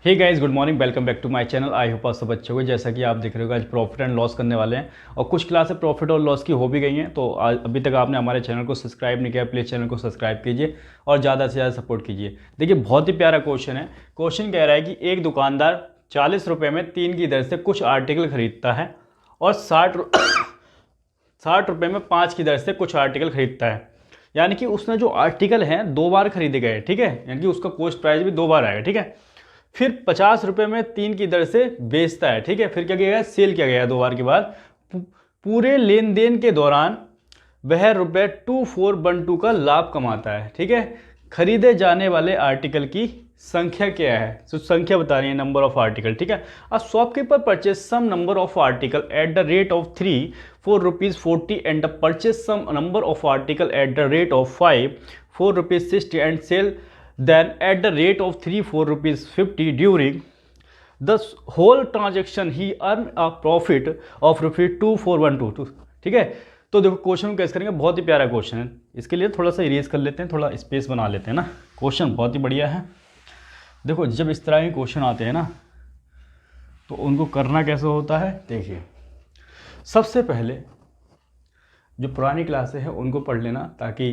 Hey guys, good morning, welcome back to my channel. I hope आप सब अच्छे होंगे। जैसा कि आप देख रहे हो आज प्रॉफिट एंड लॉस करने वाले हैं और कुछ क्लासें प्रॉफिट और लॉस की हो भी गई हैं। तो अभी तक आपने हमारे चैनल को सब्सक्राइब नहीं किया, प्लीज़ चैनल को सब्सक्राइब कीजिए और ज़्यादा से ज़्यादा सपोर्ट कीजिए। देखिए, बहुत ही प्यारा क्वेश्चन है। क्वेश्चन कह रहा है कि एक दुकानदार 40 रुपये में 3 की दर से कुछ आर्टिकल खरीदता है और 60 रुपये में 5 की दर से कुछ आर्टिकल खरीदता है। यानी कि उसने जो आर्टिकल हैं 2 बार खरीदे गए, ठीक है, यानी कि उसका कॉस्ट प्राइस भी 2 बार आएगा, ठीक है। फिर 50 रुपये में 3 की दर से बेचता है, ठीक है। फिर क्या किया गया, सेल किया गया 2 बार के बाद। पूरे लेन देन के दौरान वह ₹2412 का लाभ कमाता है, ठीक है। खरीदे जाने वाले आर्टिकल की संख्या क्या है, तो संख्या बतानी है, नंबर ऑफ आर्टिकल, ठीक है। A shopkeeper purchase some number of article at the rate of 3 for ₹40 and the purchase some number of article at the rate of 5 for ₹60 and sell then at the rate of 3 for ₹50 during the whole transaction he earn a profit of ₹2412। ठीक है। तो देखो question कैसे करेंगे, बहुत ही प्यारा question है। इसके लिए थोड़ा सा इरेज कर लेते हैं, थोड़ा स्पेस बना लेते हैं ना। क्वेश्चन बहुत ही बढ़िया है। देखो, जब इस तरह के क्वेश्चन आते हैं ना तो उनको करना कैसे होता है, देखिए। सबसे पहले जो पुरानी क्लासें हैं उनको पढ़ लेना ताकि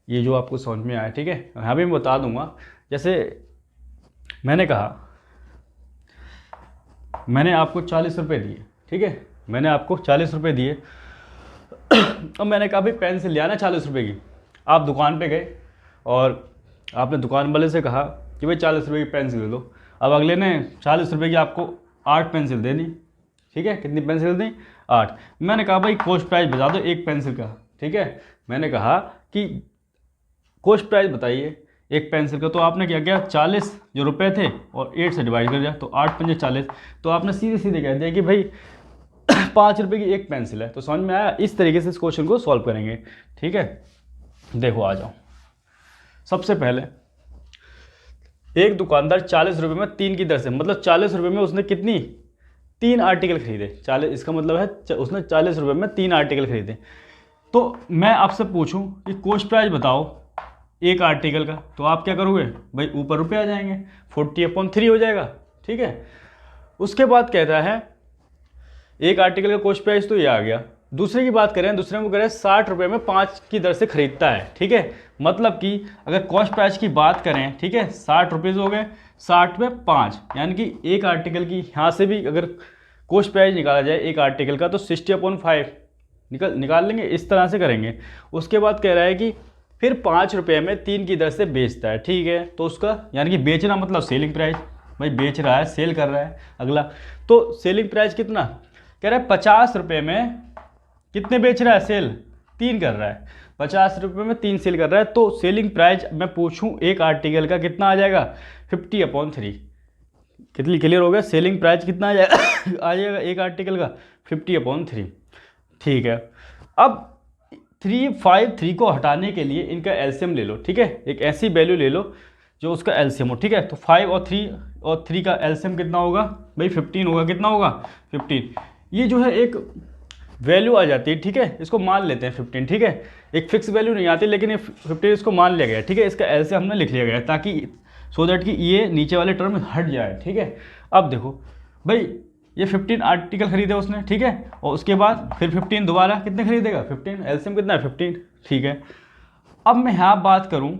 ये जो आपको समझ में आए, ठीक है। यहाँ भी मैं बता दूंगा। जैसे मैंने कहा, मैंने आपको 40 रुपये दिए, ठीक है, मैंने आपको 40 रुपये दिए और मैंने कहा भाई पेंसिल ले आना 40 रुपये की। आप दुकान पे गए और आपने दुकान वाले से कहा कि भाई 40 रुपये की पेंसिल दे दो। अब अगले ने 40 रुपये की आपको 8 पेंसिल दे दी, ठीक है। कितनी पेंसिल दी, 8। मैंने कहा भाई कॉस्ट प्राइस बता दो एक पेंसिल का, ठीक है। मैंने कहा कि कॉस्ट प्राइस बताइए एक पेंसिल का। तो आपने क्या किया, 40 जो रुपए थे और 8 से डिवाइड कर दिया, तो 8 पंजे 40। तो आपने सीधे सीधे कह दिया कि भाई 5 रुपये की एक पेंसिल है। तो समझ में आया। इस तरीके से इस क्वेश्चन को सॉल्व करेंगे, ठीक है। देखो आ जाओ। सबसे पहले एक दुकानदार 40 रुपये में 3 की दर से, मतलब 40 रुपये में उसने कितनी, 3 आर्टिकल खरीदे। 40, इसका मतलब है उसने 40 रुपये में 3 आर्टिकल खरीदे। तो मैं आपसे पूछूं कि कॉस्ट प्राइस बताओ एक आर्टिकल का, तो आप क्या करोगे भाई, ऊपर रुपये आ जाएंगे, 40/3 हो जाएगा, ठीक है। उसके बाद कहता है एक आर्टिकल का कॉस्ट प्राइस, तो ये आ गया। दूसरे की बात करें, दूसरे में करें 60 रुपये में 5 की दर से खरीदता है, ठीक है। मतलब कि अगर कॉस्ट प्राइस की बात करें, ठीक है, 60 रुपीज़ हो गए, 60 में 5, यानी कि एक आर्टिकल की यहाँ से भी अगर कॉस्ट प्राइस निकाला जाए एक आर्टिकल का तो 60/5 निकाल लेंगे। इस तरह से करेंगे। उसके बाद कह रहा है कि फिर 5 रुपये में 3 की दर से बेचता है, ठीक है। तो उसका यानी कि बेचना मतलब सेलिंग प्राइस, भाई बेच रहा है, सेल कर रहा है। अगला तो सेलिंग प्राइस कितना कह रहा है, 50 रुपये में कितने बेच रहा है, सेल 3 कर रहा है। 50 रुपये में 3 सेल कर रहा है। तो सेलिंग प्राइस मैं पूछूं एक आर्टिकल का कितना आ जाएगा, 50/3। कितनी क्लियर हो गया, सेलिंग प्राइस कितना आ जाएगा आ जाएगा एक आर्टिकल का 50/3, ठीक है। अब 353 को हटाने के लिए इनका एलसीएम ले लो, ठीक है। एक ऐसी वैल्यू ले लो जो उसका एलसीएम हो, ठीक है। तो 5 और 3 का एलसीएम कितना होगा भाई, 15 होगा। कितना होगा, 15। ये जो है एक वैल्यू आ जाती है, ठीक है। इसको मान लेते हैं 15, ठीक है। एक फिक्स वैल्यू नहीं आती, लेकिन ये 15 इसको मान लिया गया, ठीक है। इसका एलसीएम हमने लिख लिया गया ताकि सो दैट कि ये नीचे वाले टर्म हट जाए, ठीक है। अब देखो भाई, ये 15 आर्टिकल खरीदे उसने, ठीक है। और उसके बाद फिर 15 दोबारा कितने खरीदेगा, 15। एलसीएम कितना है, 15, ठीक है। अब मैं यहाँ बात करूँ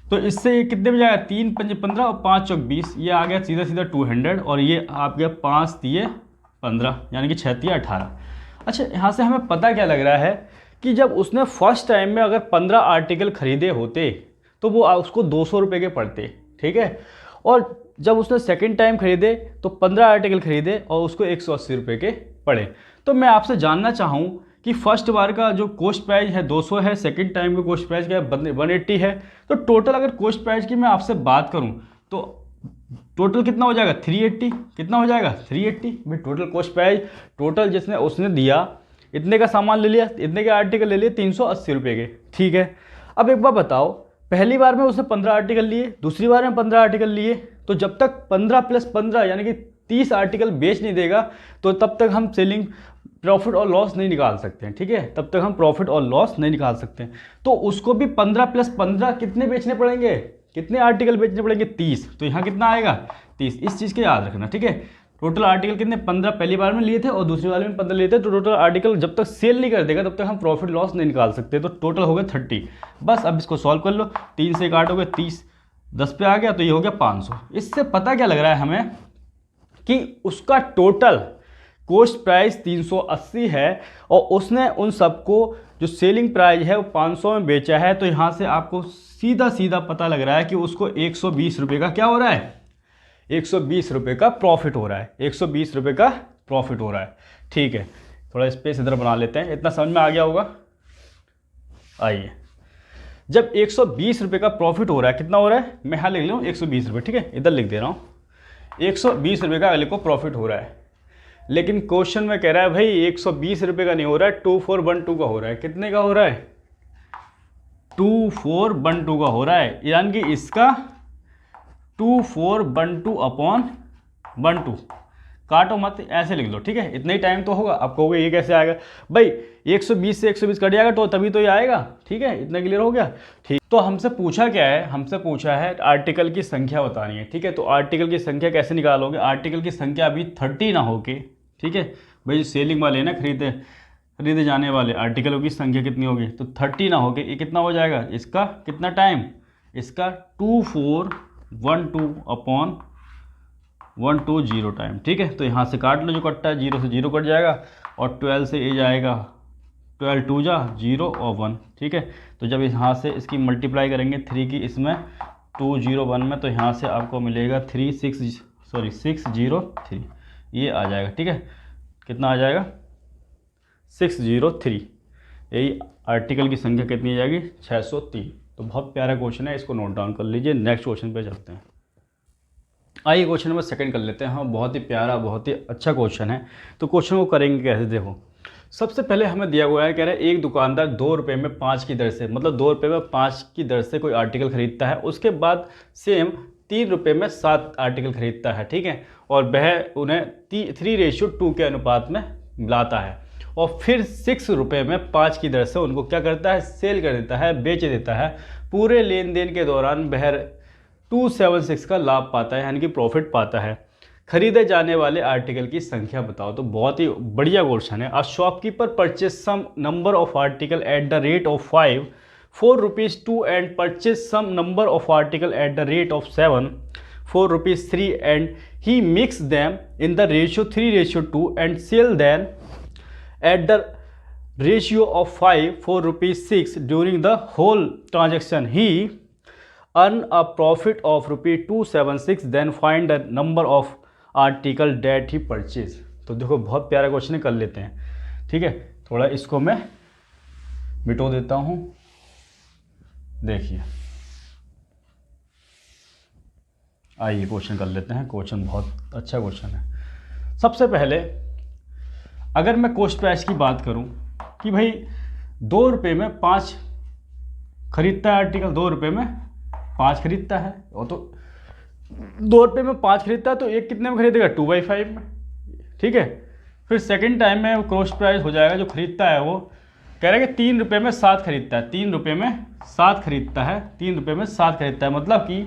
तो इससे ये कितने में जाएगा, 3 पंजे 15 और 5 चौक 20। ये आ गया सीधा सीधा 200 और ये आ गया 5 तिये 15, यानी कि 6 तिये 18। अच्छा, यहाँ से हमें पता क्या लग रहा है कि जब उसने फर्स्ट टाइम में अगर 15 आर्टिकल खरीदे होते तो वो उसको 200 रुपये के पड़ते, ठीक है। और जब उसने सेकंड टाइम खरीदे तो 15 आर्टिकल खरीदे और उसको 180 रुपये के पड़े। तो मैं आपसे जानना चाहूँ कि फर्स्ट बार का जो कॉस्ट प्राइस है 200 है, सेकंड टाइम का कॉस्ट प्राइस क्या है 180 है। तो टोटल अगर कॉस्ट प्राइस की मैं आपसे बात करूँ तो टोटल कितना हो जाएगा, 380। कितना हो जाएगा, 380 भाई टोटल कॉस्ट प्राइस। टोटल जिसने उसने दिया, इतने का सामान ले लिया, इतने के आर्टिकल ले लिए 380 रुपये के, ठीक है। अब एक बार बताओ, पहली बार में उसने 15 आर्टिकल लिए, दूसरी बार में 15 आर्टिकल लिए, तो जब तक 15 + 15 यानी कि 30 आर्टिकल बेच नहीं देगा तो तब तक हम सेलिंग प्रॉफिट और लॉस नहीं निकाल सकते हैं, ठीक है, तब तक हम प्रॉफिट और लॉस नहीं निकाल सकते हैं। तो उसको भी 15 + 15 कितने बेचने पड़ेंगे, कितने आर्टिकल बेचने पड़ेंगे, 30। तो यहाँ कितना आएगा 30, इस चीज़ को याद रखना, ठीक है। टोटल आर्टिकल कितने 15 पहली बार में लिए थे और दूसरी बार में 15 लिए थे, तो टोटल आर्टिकल जब तक सेल नहीं कर देगा तब तक हम प्रॉफिट लॉस नहीं निकाल सकते। तो टोटल हो गया 30। बस अब इसको सॉल्व कर लो, 3 से काटोगे 30, 10 पे आ गया तो ये हो गया 500। इससे पता क्या लग रहा है हमें कि उसका टोटल कॉस्ट प्राइस 380 है और उसने उन सबको जो सेलिंग प्राइस है वो 500 में बेचा है। तो यहाँ से आपको सीधा सीधा पता लग रहा है कि उसको 120 रुपये का क्या हो रहा है, 120 रुपये का प्रॉफिट हो रहा है, 120 रुपये का प्रॉफिट हो रहा है, ठीक है। थोड़ा स्पेस इधर बना लेते हैं, इतना समझ में आ गया होगा। आइए, जब 120 रुपये का प्रॉफिट हो रहा है, कितना हो रहा है, मैं यहाँ लिख लूँ 120 रुपये, ठीक है, इधर लिख दे रहा हूँ 120 रुपये का अगले को प्रॉफिट हो रहा है। लेकिन क्वेश्चन में कह रहा है भाई 120 रुपये का नहीं हो रहा है, 2412 का हो रहा है। कितने का हो रहा है, 2412 का हो रहा है, यानी कि इसका 2412/12 काटो मत, ऐसे लिख लो, ठीक है। इतना ही टाइम तो होगा। आप कहोगे ये कैसे आएगा भाई, 120 से 120 कट जाएगा तो तभी तो ये आएगा, ठीक है। इतना क्लियर हो गया, ठीक। तो हमसे पूछा क्या है, हमसे पूछा है आर्टिकल की संख्या बतानी है, ठीक है। तो आर्टिकल की संख्या कैसे निकालोगे, आर्टिकल की संख्या अभी 30 ना होके, ठीक है भाई, जो सेलिंग वाले हैं ना, खरीदे जाने वाले आर्टिकलों की संख्या कितनी होगी, तो 30 ना होके ये कितना हो जाएगा, इसका कितना टाइम, इसका 2412/120 टाइम, ठीक है। तो यहाँ से काट लो, जो कटता है 0 से 0 कट जाएगा और 12 से ये जाएगा 12 2 जा 0 और 1, ठीक है। तो जब यहाँ से इसकी मल्टीप्लाई करेंगे 3 की इसमें 201 में, तो यहाँ से आपको मिलेगा 603, ये आ जाएगा, ठीक है। कितना आ जाएगा 603। यही आर्टिकल की संख्या कितनी आ जाएगी, 603। तो बहुत प्यारा क्वेश्चन है, इसको नोट डाउन कर लीजिए। नेक्स्ट क्वेश्चन पे चलते हैं। आइए क्वेश्चन नंबर 2 कर लेते हैं। हाँ, बहुत ही प्यारा, बहुत ही अच्छा क्वेश्चन है। तो क्वेश्चन को करेंगे कैसे, देखो सबसे पहले हमें दिया हुआ है, कह रहा है एक दुकानदार 2 रुपये में 5 की दर से, मतलब 2 रुपये में 5 की दर से कोई आर्टिकल खरीदता है, उसके बाद सेम 3 रुपये में 7 आर्टिकल खरीदता है, ठीक है। और वह उन्हें 3:2 के अनुपात में मिलाता है और फिर 6 रुपये में 5 की दर से उनको क्या करता है, सेल कर देता है, बेच देता है। पूरे लेन देन के दौरान वह 276 का लाभ पाता है, यानी कि प्रॉफिट पाता है। खरीदे जाने वाले आर्टिकल की संख्या बताओ। तो बहुत ही बढ़िया क्वेश्चन है। A shopkeeper purchase some number of article at the rate of 5 ₹4 and purchase some number of article at the rate of 7 ₹3 and he mix them in the ratio 3:2 and sell then at the ratio of 5 ₹6 during the whole transaction. He earn a profit of ₹276, then find the number of article that he purchased। तो देखो बहुत प्यारा question है, कर लेते हैं, ठीक है। थोड़ा इसको मैं मिटो देता हूँ, देखिए। आइए क्वेश्चन कर लेते हैं। क्वेश्चन बहुत अच्छा क्वेश्चन है। सबसे पहले अगर मैं कॉस्ट प्राइस की बात करूँ कि भाई 2 रुपये में 5 खरीदता है आर्टिकल, 2 रुपये में 5 खरीदता है, और तो 2 रुपये में 5 खरीदता है तो एक कितने में खरीदेगा, 2/5 में, ठीक है। फिर सेकंड टाइम में कॉस्ट प्राइस हो जाएगा, जो खरीदता है वो कह रहा है कि 3 रुपये में 7 खरीदता है, 3 रुपये में 7 खरीदता है, 3 रुपये में 7 खरीदता है, मतलब कि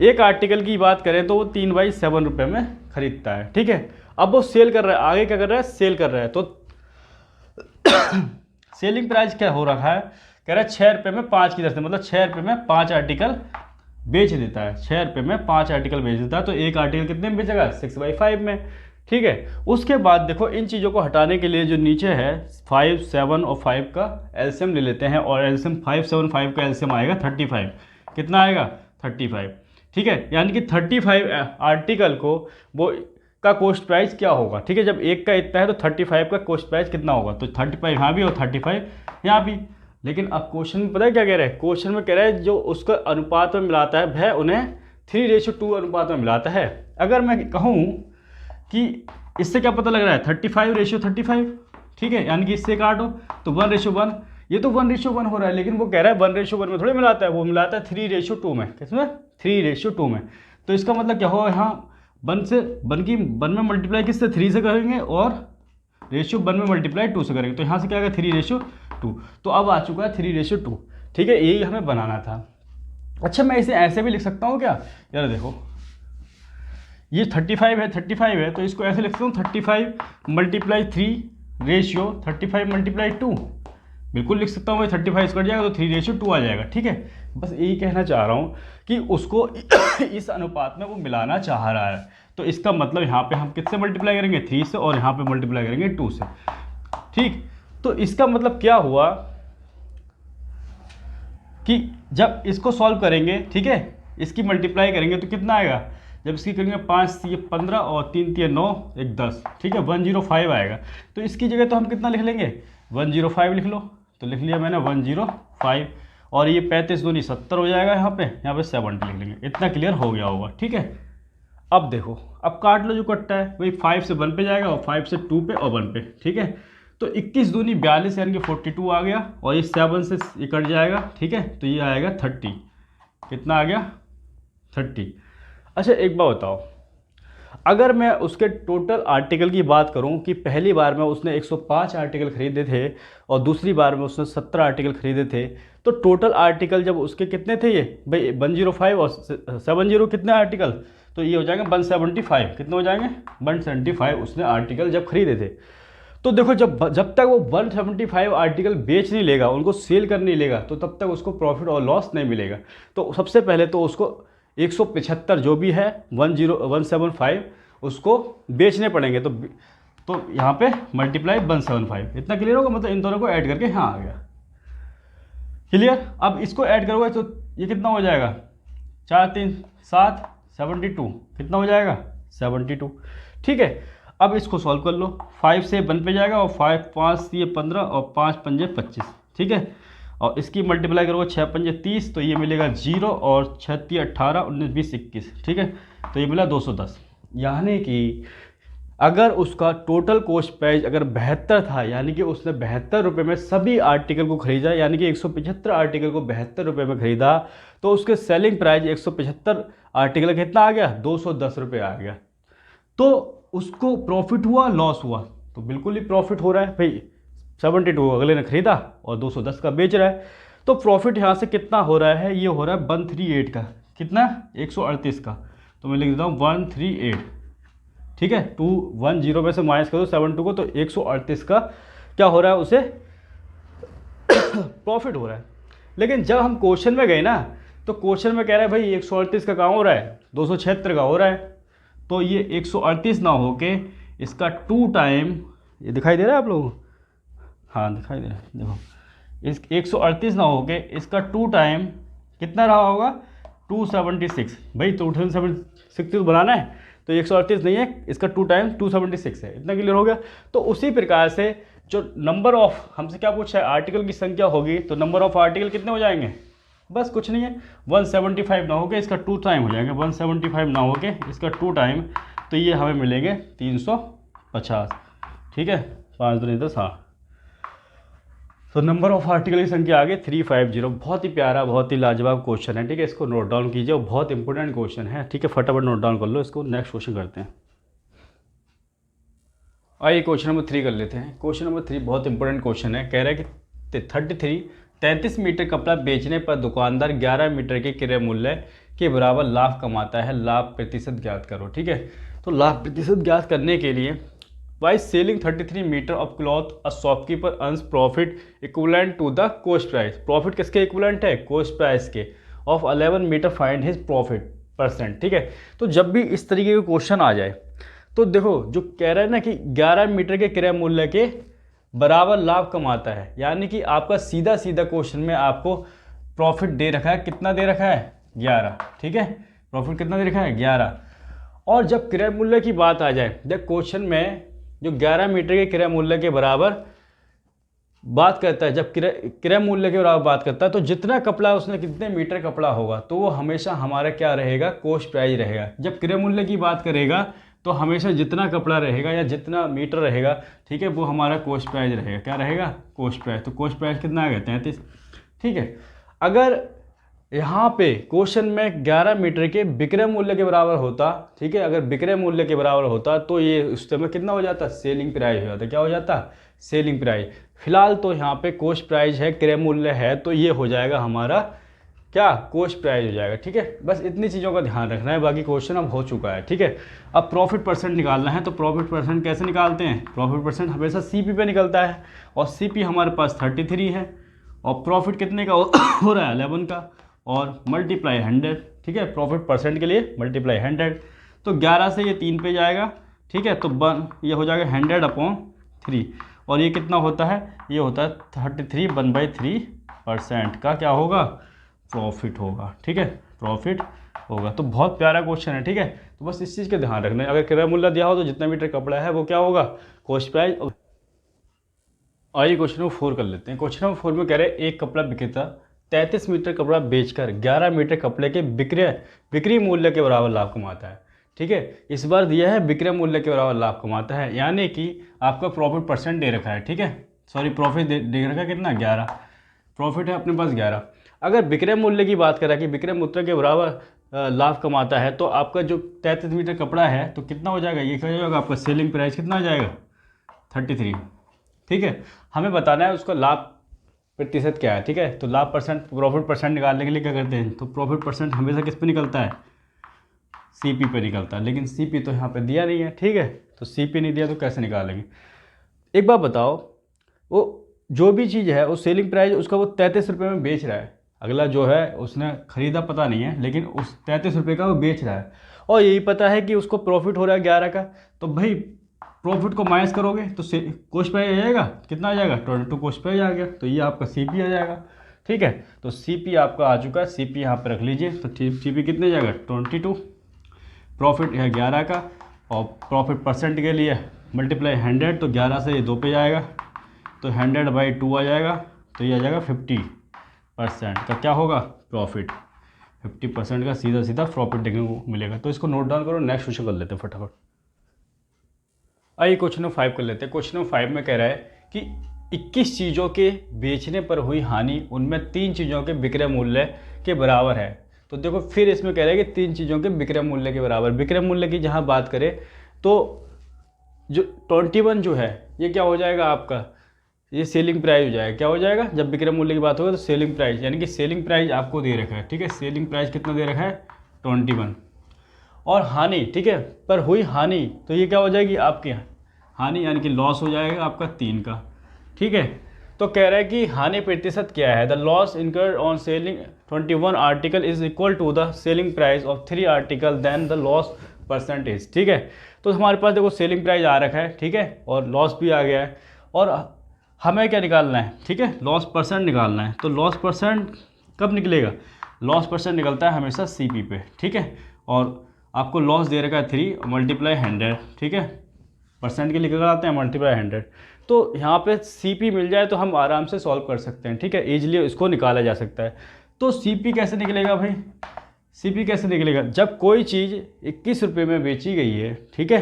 एक आर्टिकल की बात करें तो वो 3/7 रुपये में खरीदता है, ठीक है। अब वो सेल कर रहा है, आगे क्या कर रहा है, सेल कर रहा है। तो सेलिंग प्राइस क्या हो रखा है, कह रहा है 6 रुपये में 5 की दर से, मतलब 6 रुपये में 5 आर्टिकल बेच देता है, 6 रुपये में 5 आर्टिकल बेच देता है। तो एक आर्टिकल कितने में बेचेगा, 6/5 में, ठीक है। उसके बाद देखो इन चीज़ों को हटाने के लिए जो नीचे है 5, 7 और 5 का एलसीएम ले लेते हैं, और एलसीएम 5, 7, 5 का एलसीएम आएगा 35। कितना आएगा, 35, ठीक है। यानी कि 35 आर्टिकल को वो का कॉस्ट प्राइस क्या होगा, ठीक है। जब एक का इतना है तो 35 का कॉस्ट प्राइस कितना होगा, तो 35 यहाँ भी और 35 यहाँ भी। लेकिन अब क्वेश्चन में पता है क्या कह रहा है, क्वेश्चन में कह रहा है जो उसका अनुपात में मिलाता है वह उन्हें 3:2 अनुपात में मिलाता है। अगर मैं कहूँ कि इससे क्या पता लग रहा है, 35:35, ठीक है, यानी कि इससे काटो तो 1:1, ये तो 1:1 हो रहा है, लेकिन वो कह रहा है 1:1 में थोड़ी मिलाता है, वो मिलाता है 3:2 में। किसमें, 3:2 में। तो इसका मतलब क्या होगा, यहाँ 1 में मल्टीप्लाई किससे, 3 से करेंगे और रेशियो 1 में मल्टीप्लाई 2 से करेंगे तो यहाँ से क्या आएगा 3:2। तो अब आ चुका है 3:2। ठीक है, यही हमें बनाना था। अच्छा मैं इसे ऐसे भी लिख सकता हूँ क्या, यार देखो ये 35 है तो इसको ऐसे लिख सकता हूँ 35 × 3 रेशियो 35 × 2। बिल्कुल लिख सकता हूँ भाई, 35 कट जाएगा तो 3:2 आ जाएगा। ठीक है, बस यही कहना चाह रहा हूँ कि उसको इस अनुपात में वो मिलाना चाह रहा है। तो इसका मतलब यहाँ पे हम किससे मल्टीप्लाई करेंगे 3 से, और यहाँ पे मल्टीप्लाई करेंगे 2 से। ठीक, तो इसका मतलब क्या हुआ कि जब इसको सॉल्व करेंगे, ठीक है, इसकी मल्टीप्लाई करेंगे तो कितना आएगा, जब इसकी करेंगे 5 से 15 और 3 3 9 1 10। ठीक है, 105 आएगा। तो इसकी जगह तो हम कितना लिख लेंगे 105 लिख लो। तो लिख लिया मैंने 105, और ये 35 दूनी 70 हो जाएगा, यहाँ पे 70 लिख लेंगे। इतना क्लियर हो गया होगा। ठीक है, अब देखो, अब काट लो जो कटता है वही 5 से 1 पे जाएगा और 5 से 2 पे और 1 पे। ठीक है, तो 21 दूनी 42 यानी कि 42 आ गया, और ये 7 से ये कट जाएगा। ठीक है, तो ये आएगा 30। कितना आ गया 30। अच्छा एक बात बताओ, अगर मैं उसके टोटल आर्टिकल की बात करूं कि पहली बार में उसने 105 आर्टिकल खरीदे थे और दूसरी बार में उसने 17 आर्टिकल खरीदे थे, तो टोटल आर्टिकल जब उसके कितने थे ये भाई 105 और 70 कितने आर्टिकल, तो ये हो जाएंगे 175। कितने हो जाएंगे 175 उसने आर्टिकल जब खरीदे थे। तो देखो जब तक वो 175 आर्टिकल बेच नहीं लेगा, उनको सेल कर नहीं लेगा, तो तब तक उसको प्रॉफिट और लॉस नहीं मिलेगा। तो सबसे पहले तो उसको 175 जो भी है 175 उसको बेचने पड़ेंगे। तो यहाँ पे मल्टीप्लाई 175। इतना क्लियर होगा, मतलब इन दोनों को ऐड करके यहाँ आ गया। क्लियर, अब इसको ऐड करोगे तो ये कितना हो जाएगा 4 3 7 72। कितना हो जाएगा 72। ठीक है, अब इसको सॉल्व कर लो। 5 से 1 पे जाएगा, और 5 से 15 और 5 पंजे 25। ठीक है, और इसकी मल्टीप्लाई करोगे 6 पंजे 30, तो ये मिलेगा 0, और 6 3 18 19 20 21। ठीक है, तो ये मिला 210। यानी कि अगर उसका टोटल कॉस्ट प्राइस अगर 72 था, यानी कि उसने 72 रुपये में सभी आर्टिकल को खरीदा, यानी कि 175 आर्टिकल को 72 रुपये में खरीदा, तो उसके सेलिंग प्राइस 175 आर्टिकल कितना आ गया 210 रुपये आ गया। तो उसको प्रॉफिट हुआ लॉस हुआ, तो बिल्कुल ही प्रॉफिट हो रहा है भाई। 72 अगले ने खरीदा और 210 का बेच रहा है, तो प्रॉफिट यहाँ से कितना हो रहा है, ये हो रहा है 138 का। कितना 138 का, तो मैं लिख देता हूँ 138। ठीक है, 210 में से माइनस कर दो 72 को, तो 138 का क्या हो रहा है उसे प्रॉफिट हो रहा है। लेकिन जब हम क्वेश्चन में गए ना, तो क्वेश्चन में कह रहा है भाई 138 का कहाँ हो रहा है 276 का हो रहा है। तो ये 138 ना हो के इसका 2 टाइम, ये दिखाई दे रहा है आप लोगों को, हाँ दिखाई दे रहा है, देखो इस 138 ना हो के इसका 2 टाइम कितना रहा होगा 276। भाई तो 276 तो बनाना है, तो 138 नहीं है, इसका 2 टाइम 276 है। इतना क्लियर हो गया। तो उसी प्रकार से जो नंबर ऑफ हमसे क्या पूछा है आर्टिकल की संख्या होगी, तो नंबर ऑफ आर्टिकल कितने हो जाएंगे, बस कुछ नहीं है 175 ना हो के इसका 2 टाइम हो जाएंगे, 175 ना हो के इसका 2 टाइम, तो ये हमें मिलेंगे 350। ठीक है, 5 2 10, हाँ। तो नंबर ऑफ आर्टिकल की संख्या आ गई 350। बहुत ही प्यारा, बहुत ही लाजवाब क्वेश्चन है। ठीक है, इसको नोट डाउन कीजिए, और बहुत इंपॉर्टेंट क्वेश्चन है। ठीक है, फटाफट नोट डाउन कर लो इसको। नेक्स्ट क्वेश्चन करते हैं। आइए क्वेश्चन नंबर 3 कर लेते हैं। क्वेश्चन नंबर 3 बहुत इंपॉर्टेंट क्वेश्चन है। कह रहा है कि 33 मीटर कपड़ा बेचने पर दुकानदार 11 मीटर के क्रय मूल्य के बराबर लाभ कमाता है, लाभ प्रतिशत ज्ञात करो। ठीक है, तो लाभ प्रतिशत ज्ञात करने के लिए By selling 33 metre of cloth a shopkeeper earns profit equivalent to the cost price. Profit किसके इक्विवेलेंट है, कॉस्ट प्राइस के, of 11 metre find his profit %। ठीक है, तो जब भी इस तरीके के क्वेश्चन आ जाए, तो देखो जो कह रहा है ना कि 11 मीटर के क्रय मूल्य के बराबर लाभ कमाता है, यानी कि आपका सीधा सीधा क्वेश्चन में आपको प्रॉफिट दे रखा है, कितना दे रखा है 11। ठीक है, प्रॉफिट कितना दे रखा है 11। और जब क्रय मूल्य की बात आ जाए, देख क्वेश्चन में जो 11 मीटर के क्रय मूल्य के बराबर बात करता है, जब क्रय मूल्य के बराबर बात करता है, तो जितना कपड़ा उसने कितने मीटर कपड़ा होगा, तो वो हमेशा हमारा क्या रहेगा, कॉस्ट प्राइस रहेगा। जब क्रय मूल्य की बात करेगा तो हमेशा जितना कपड़ा रहेगा या जितना मीटर रहेगा, ठीक है, वो हमारा कॉस्ट प्राइस रहेगा। क्या रहेगा, कॉस्ट प्राइस। तो कॉस्ट प्राइस कितना आ गया 33। ठीक है, अगर यहाँ पे क्वेश्चन में 11 मीटर के विक्रय मूल्य के बराबर होता, ठीक है, अगर विक्रय मूल्य के बराबर होता तो ये उस समय कितना हो जाता, सेलिंग प्राइस हो जाता। क्या हो जाता, सेलिंग प्राइस। फिलहाल तो यहाँ पे कोस्ट प्राइस है, क्रय मूल्य है, तो ये हो जाएगा हमारा क्या, कोस्ट प्राइस हो जाएगा। ठीक है, बस इतनी चीज़ों का ध्यान रखना है, बाकी क्वेश्चन अब हो चुका है। ठीक है, अब प्रॉफिट परसेंट निकालना है। तो प्रॉफिट परसेंट कैसे निकालते हैं, प्रॉफिट परसेंट हमेशा सीपी पे निकलता है, और सीपी हमारे पास 33 है, और प्रॉफिट कितने का हो रहा है 11 का, और मल्टीप्लाई 100। ठीक है, प्रॉफिट परसेंट के लिए मल्टीप्लाई 100, तो 11 से ये 3 पे जाएगा। ठीक है, तो ये हो जाएगा 100/3, और ये कितना होता है, ये होता है 33 1/3% का क्या होगा, प्रॉफिट होगा। ठीक है, प्रॉफिट होगा। तो बहुत प्यारा क्वेश्चन है। ठीक है, तो बस इस चीज़ का ध्यान रखना है, अगर क्रय मूल्य दिया हो तो जितना मीटर कपड़ा है वो क्या होगा, कॉस्ट प्राइस। आइए क्वेश्चन नंबर 4 कर लेते हैं। क्वेश्चन नंबर 4 में कह रहे हैं एक कपड़ा विक्रेता 33 मीटर कपड़ा बेचकर 11 मीटर कपड़े के बिक्री मूल्य के बराबर लाभ कमाता है। ठीक है, इस बार दिया है विक्रय मूल्य के बराबर लाभ कमाता है, यानी कि आपका प्रॉफिट परसेंट दे रखा है। ठीक है, सॉरी प्रॉफिट दे रखा है कितना, 11, प्रॉफिट है अपने पास 11। अगर विक्रय मूल्य की बात करें कि विक्रय मूल्य के बराबर लाभ कमाता है, तो आपका जो 33 मीटर कपड़ा है तो कितना हो जाएगा, ये क्या हो जाएगा आपका सेलिंग प्राइस कितना आ जाएगा, 33। ठीक है, हमें बताना है उसका लाभ प्रतिशत क्या है। ठीक है, तो लाभ परसेंट, प्रॉफिट परसेंट निकालने के लिए क्या करते हैं, तो प्रॉफिट परसेंट हमेशा किस पे निकलता है, सीपी पे निकलता है, लेकिन सीपी तो यहाँ पे दिया नहीं है। ठीक है, तो सीपी नहीं दिया तो कैसे निकालेंगे। एक बात बताओ, वो जो भी चीज़ है वो सेलिंग प्राइस उसका वो 33 रुपये में बेच रहा है, अगला जो है उसने ख़रीदा पता नहीं है, लेकिन उस 33 रुपये का वो बेच रहा है, और यही पता है कि उसको प्रॉफिट हो रहा है 11 का। तो भाई प्रॉफिट को माइनस करोगे तो कॉस्ट प्राइस आ जाएगा, कितना आ जाएगा, 22 कॉस्ट प्राइस आ गया, तो ये आपका सीपी आ जाएगा। ठीक है, तो सीपी आपका आ चुका है, सीपी यहाँ पर रख लीजिए। तो सीपी कितने जाएगा, 22, प्रॉफिट है 11 का, और प्रॉफिट परसेंट के लिए मल्टीप्लाई 100, तो 11 से ये 2 पे जाएगा, तो 100/2 आ जाएगा, तो ये आ जाएगा 50% का क्या होगा, प्रॉफिट। 50% का सीधा सीधा प्रॉफिट देखने को मिलेगा। तो इसको नोट डाउन करो, नेक्स्ट क्वेश्चन कर लेते हैं फटाफट। आइए क्वेश्चन नंबर 5 कर लेते हैं। क्वेश्चन नंबर 5 में कह रहा है कि 21 चीज़ों के बेचने पर हुई हानि उनमें 3 चीज़ों के विक्रय मूल्य के बराबर है। तो देखो फिर इसमें कह रहा है कि 3 चीज़ों के विक्रय मूल्य के बराबर। विक्रय मूल्य की जहाँ बात करें तो जो 21 जो है ये क्या हो जाएगा आपका, ये सेलिंग प्राइस हो जाएगा। क्या हो जाएगा, जब विक्रय मूल्य की बात होगी तो सेलिंग प्राइस, यानी कि सेलिंग प्राइस आपको दे रखा है। ठीक है, सेलिंग प्राइस कितना दे रखा है, 21। और हानि, ठीक है, पर हुई हानि, तो ये क्या हो जाएगी आपकी हानि, यानी कि लॉस हो जाएगा आपका 3 का। ठीक है, तो कह रहा है कि हानि प्रतिशत क्या है, the loss incurred on selling 21 article is equal to the selling price of 3 article then the loss percentage. ठीक है, तो हमारे पास देखो सेलिंग प्राइस आ रखा है, ठीक है, और लॉस भी आ गया है, और हमें क्या निकालना है, ठीक है, लॉस परसेंट निकालना है। तो लॉस परसेंट कब निकलेगा, लॉस परसेंट निकलता है हमेशा सीपी पे। ठीक है, और आपको लॉस दे रखा है 3 मल्टीप्लाई 100। ठीक है, परसेंट के लिए क्या आते हैं, मल्टीप्लाई 100। तो यहाँ पे सीपी मिल जाए तो हम आराम से सॉल्व कर सकते हैं। ठीक है, ईजिली इसको निकाला जा सकता है। तो सीपी कैसे निकलेगा भाई, सीपी कैसे निकलेगा, जब कोई चीज़ 21 रुपये में बेची गई है, ठीक है,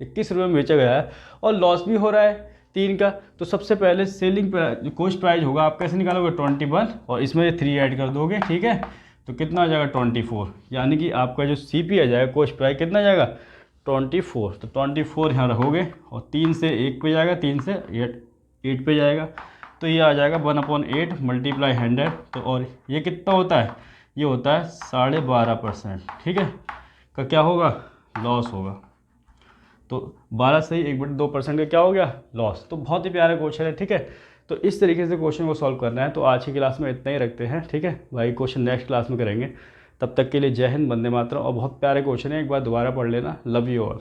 21 रुपये में बेचा गया है और लॉस भी हो रहा है 3 का, तो सबसे पहले सेलिंग जो कॉस्ट प्राइस होगा आप कैसे निकालोगे, 21, और इसमें 3 ऐड कर दोगे। ठीक है, तो कितना आ जाएगा, 24, यानी कि आपका जो सीपी आ जाएगा, कॉस्ट प्राइस कितना आ जाएगा, 24। तो 24 यहाँ रखोगे, और 3 से 1 पे जाएगा, 3 से 8 पे जाएगा, तो ये आ जाएगा 1/8 मल्टीप्लाई 100। तो और ये कितना होता है, ये होता है 12.5%। ठीक है, का क्या होगा, लॉस होगा। तो 12 से ही 1/2% का क्या हो गया, लॉस। तो बहुत ही प्यारा क्वेश्चन है। ठीक है, तो इस तरीके से क्वेश्चन को सॉल्व करना है। तो आज की क्लास में इतना ही रखते हैं। ठीक है भाई, क्वेश्चन नेक्स्ट क्लास में करेंगे। तब तक के लिए जय हिंद, वंदे मातरम। और बहुत प्यारे क्वेश्चन है, एक बार दोबारा पढ़ लेना। Love you all.